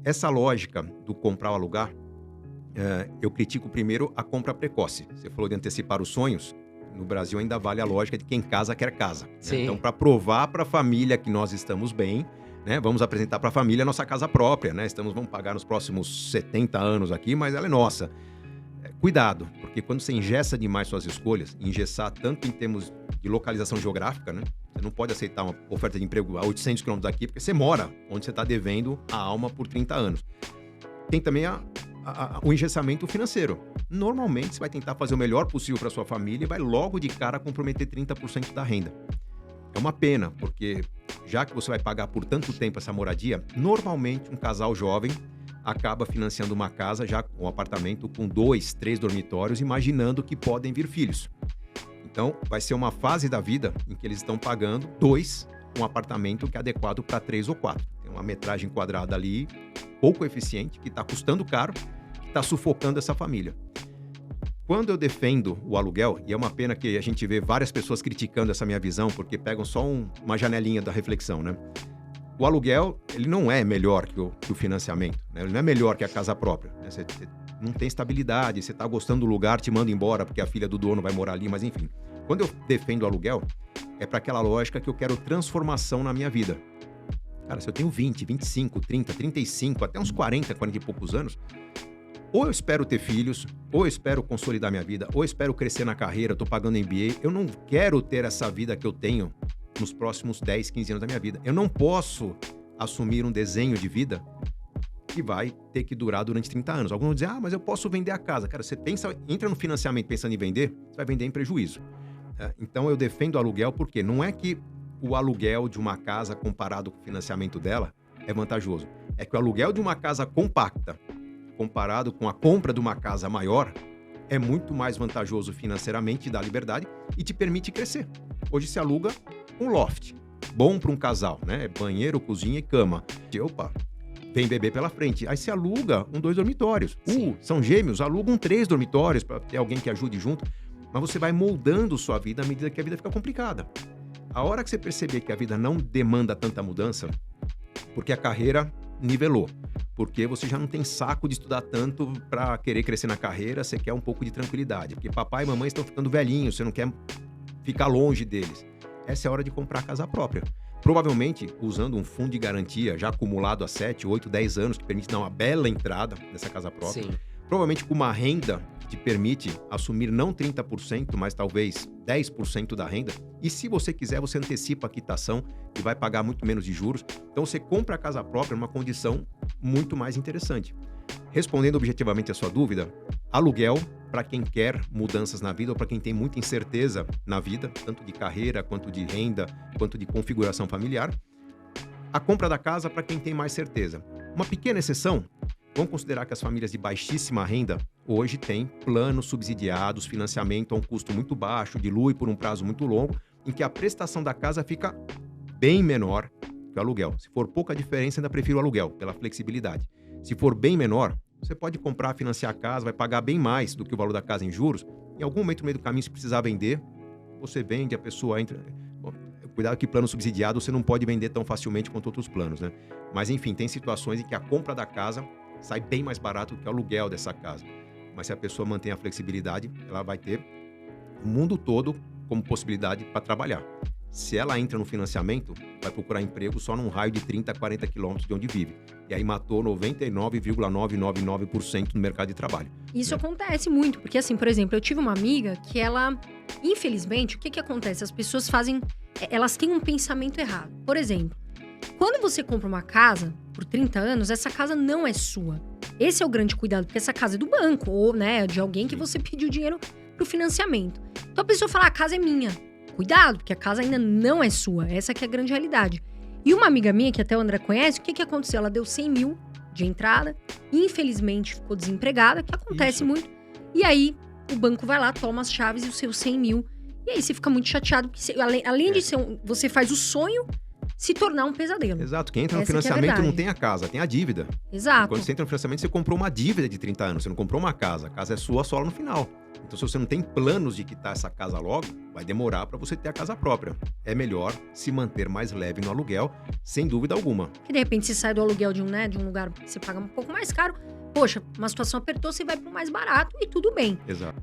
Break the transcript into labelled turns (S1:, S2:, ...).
S1: essa lógica do comprar ou alugar, eu critico primeiro a compra precoce. Você falou de antecipar os sonhos. No Brasil ainda vale a lógica de quem casa quer casa. Né?
S2: Sim.
S1: Então, para provar para a família que nós estamos bem, né, vamos apresentar para a família a nossa casa própria. Né? Vamos pagar nos próximos 70 anos aqui, mas ela é nossa. Cuidado, porque quando você engessa demais suas escolhas, engessar tanto em termos de localização geográfica, né? Você não pode aceitar uma oferta de emprego a 800 quilômetros daqui, porque você mora onde você está devendo a alma por 30 anos. Tem também o engessamento financeiro. Normalmente, você vai tentar fazer o melhor possível para sua família e vai logo de cara comprometer 30% da renda. É uma pena, porque já que você vai pagar por tanto tempo essa moradia, normalmente um casal jovem acaba financiando uma casa, já um apartamento com 2, 3 dormitórios, imaginando que podem vir filhos. Então, vai ser uma fase da vida em que eles estão pagando um apartamento que é adequado para 3 ou 4. Tem uma metragem quadrada ali, pouco eficiente, que está custando caro, que está sufocando essa família. Quando eu defendo o aluguel, e é uma pena que a gente vê várias pessoas criticando essa minha visão, porque pegam só uma janelinha da reflexão, né? O aluguel, ele não é melhor que o financiamento, né? Ele não é melhor que a casa própria, né? Você não tem estabilidade, você está gostando do lugar, te manda embora porque a filha do dono vai morar ali, mas enfim. Quando eu defendo o aluguel, é para aquela lógica que eu quero transformação na minha vida. Cara, se eu tenho 20, 25, 30, 35, até uns 40 e poucos anos, ou eu espero ter filhos, ou eu espero consolidar minha vida, ou eu espero crescer na carreira, estou pagando MBA, eu não quero ter essa vida que eu tenho nos próximos 10, 15 anos da minha vida. Eu não posso assumir um desenho de vida que vai ter que durar durante 30 anos. Alguns vão dizer, mas eu posso vender a casa. Cara, você entra no financiamento pensando em vender, você vai vender em prejuízo. Então eu defendo o aluguel porque não é que o aluguel de uma casa comparado com o financiamento dela é vantajoso. É que o aluguel de uma casa compacta comparado com a compra de uma casa maior é muito mais vantajoso financeiramente, dá liberdade e te permite crescer. Hoje se aluga um loft, bom para um casal, né? Banheiro, cozinha e cama. Opa, vem bebê pela frente. Aí se aluga 2 dormitórios. São gêmeos, alugam 3 dormitórios para ter alguém que ajude junto. Mas você vai moldando sua vida à medida que a vida fica complicada. A hora que você perceber que a vida não demanda tanta mudança, porque a carreira nivelou, porque você já não tem saco de estudar tanto para querer crescer na carreira, você quer um pouco de tranquilidade, porque papai e mamãe estão ficando velhinhos, você não quer ficar longe deles. Essa é a hora de comprar a casa própria. Provavelmente, usando um fundo de garantia já acumulado há 7, 8, 10 anos, que permite dar uma bela entrada nessa casa própria.
S2: Sim.
S1: Provavelmente com uma renda que te permite assumir não 30%, mas talvez 10% da renda. E se você quiser, você antecipa a quitação e vai pagar muito menos de juros. Então você compra a casa própria numa condição muito mais interessante. Respondendo objetivamente a sua dúvida, aluguel para quem quer mudanças na vida ou para quem tem muita incerteza na vida, tanto de carreira, quanto de renda, quanto de configuração familiar. A compra da casa para quem tem mais certeza. Uma pequena exceção, vamos considerar que as famílias de baixíssima renda hoje têm planos subsidiados, financiamento a um custo muito baixo, dilui por um prazo muito longo, em que a prestação da casa fica bem menor que o aluguel. Se for pouca diferença, ainda prefiro o aluguel, pela flexibilidade. Se for bem menor, você pode comprar, financiar a casa, vai pagar bem mais do que o valor da casa em juros. Em algum momento no meio do caminho, se precisar vender, você vende, a pessoa entra... Bom, cuidado que plano subsidiado você não pode vender tão facilmente quanto outros planos, né? Mas enfim, tem situações em que a compra da casa sai bem mais barato do que o aluguel dessa casa. Mas se a pessoa mantém a flexibilidade, ela vai ter o mundo todo como possibilidade para trabalhar. Se ela entra no financiamento, vai procurar emprego só num raio de 30 a 40 quilômetros de onde vive. E aí matou 99,999% no mercado de trabalho.
S3: Isso acontece muito, porque assim, por exemplo, eu tive uma amiga que ela, infelizmente, o que acontece? As pessoas elas têm um pensamento errado. Por exemplo, quando você compra uma casa por 30 anos, essa casa não é sua. Esse é o grande cuidado, porque essa casa é do banco, ou né, de alguém que você pediu dinheiro pro financiamento. Então a pessoa fala, a casa é minha. Cuidado, porque a casa ainda não é sua. Essa que é a grande realidade. E uma amiga minha, que até o André conhece, o que aconteceu? Ela deu 100 mil de entrada, infelizmente ficou desempregada, que acontece muito. E aí, o banco vai lá, toma as chaves e os seus 100 mil. E aí você fica muito chateado, porque além de ser você faz o sonho se tornar um pesadelo.
S1: Exato. Quem entra no
S3: Essa que é a
S1: financiamento não
S3: verdade.
S1: tem a casa, tem a dívida.
S3: Exato.
S1: Quando você entra no financiamento, você comprou uma dívida de 30 anos, você não comprou uma casa. A casa é sua só lá no final. Então, se você não tem planos de quitar essa casa logo, vai demorar para você ter a casa própria. É melhor se manter mais leve no aluguel, sem dúvida alguma.
S3: Que de repente você sai do aluguel de um lugar que você paga um pouco mais caro. Poxa, uma situação apertou, você vai pro mais barato e tudo bem.
S1: Exato.